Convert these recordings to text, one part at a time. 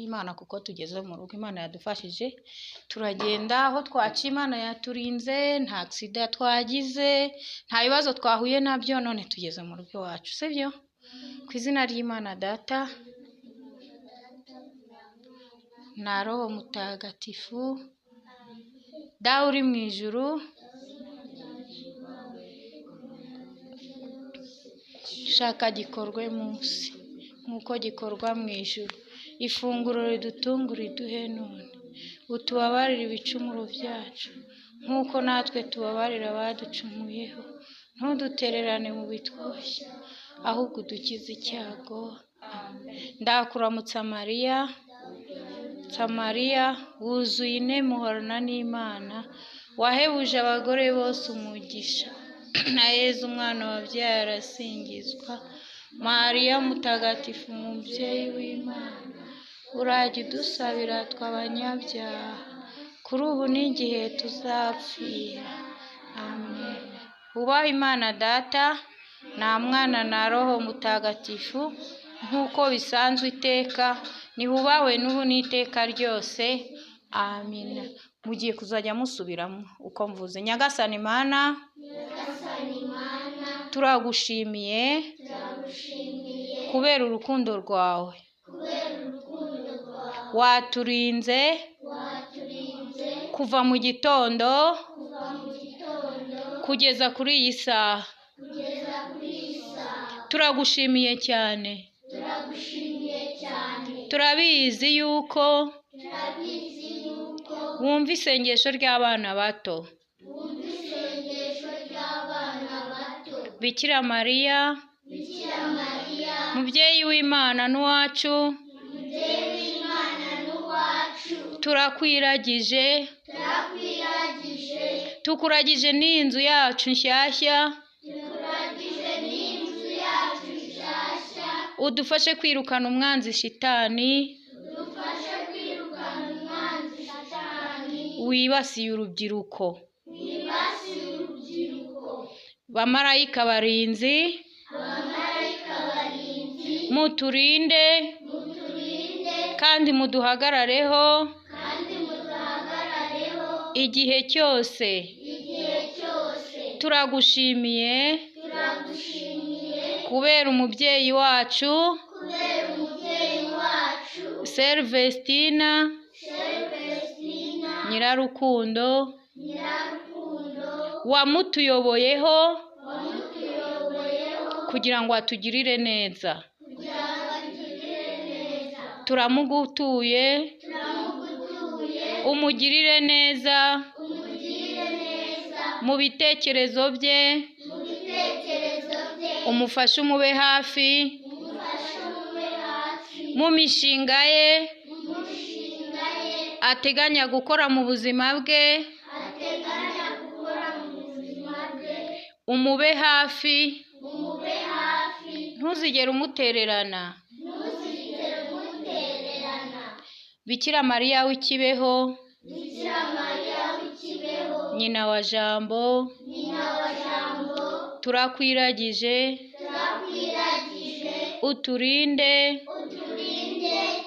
Imana kuko tugeze mu rugo. Imana yadufashije turagenda aho twaca, Imana yaturinze, nta agisida twagize, nta bibazo twahuye nabyo, none tugeze mu rugo iwacu, sibyo? Ku izina ry'Imana Data na Roho Mutagatifu, dawe uri mu ijuru, shaka gikorwe munsi nk'uko gikorwa mu ijuru. Ifunguro ridutungura iduhe none, utubabarire ibicumuro byacu nk'uko natwe tubabarira abaducumuyeho, ntudutererane mu bitwoshya, ahubwo udukize icyago. Ndakuramutsa Mariya, Samariya, wuzuye inema uhorana n'Imana, wahebuje abagore bose umugisha, na Yezu umwana wabyaye arasingizwa. Mariya mutagatifu, umubyeyi w'Imana, urajya udusabira tw'abanyabyaha, kuri ubu n'igihe tuzapfira. Amen. Ubaha Imana Data nta Mwana na Roho Mutagatifu, nk'uko bisanzwe iteka, nihubahwe n'ubu n'iteka ryose. Amina. Mugiye kuzajya musubiramo uko mvuze. Nyagasani Mana, turagushimiye kubera urukundo rwawe, waturinze kuva mu gitondo kugeza kuri iyi saha. Turagushimiye cyane. Turabizi yuko wumva isengesho ry'abana bato. Bikira Mariya, mubyeyi w'Imana n'uwacu, turakwiragije, tukuragije n'inzu yacu nshyashya, udufashe kwirukana umwanzi shitani wibasiye urubyiruko. Bamarayika barinzi, muturinde kandi muduhagarareho igihe cyose. Turagushimiye kubera umubyeyi wacu Servestina Nyirarukundo, wamutuyoboyeho kugira ngo atugirire neza. Turamugutuye, umugirire neza mu bitekerezo bye, umufashe umube hafi mu mishinga ye ateganya gukora mu buzima bwe, umube hafi, ntuzigere umutererana. Bikira Mariya w'ikibeho, nyina wa Jambo, turakwiragije, uturinde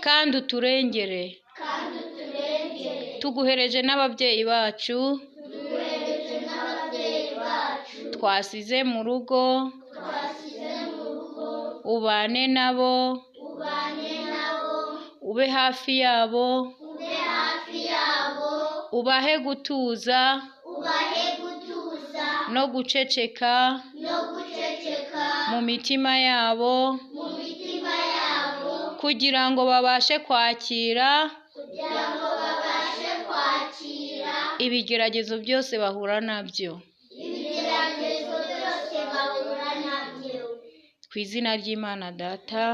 kandi uturengere. Tuguhereje n'ababyeyi bacu twasize mu rugo, ubane nabo, ube hafi yabo, ubahe gutuza no guceceka mu mitima yabo, kugira ngo babashe kwakira ibigeragezo byose bahura nabyo. Ku izina ry'Imana Data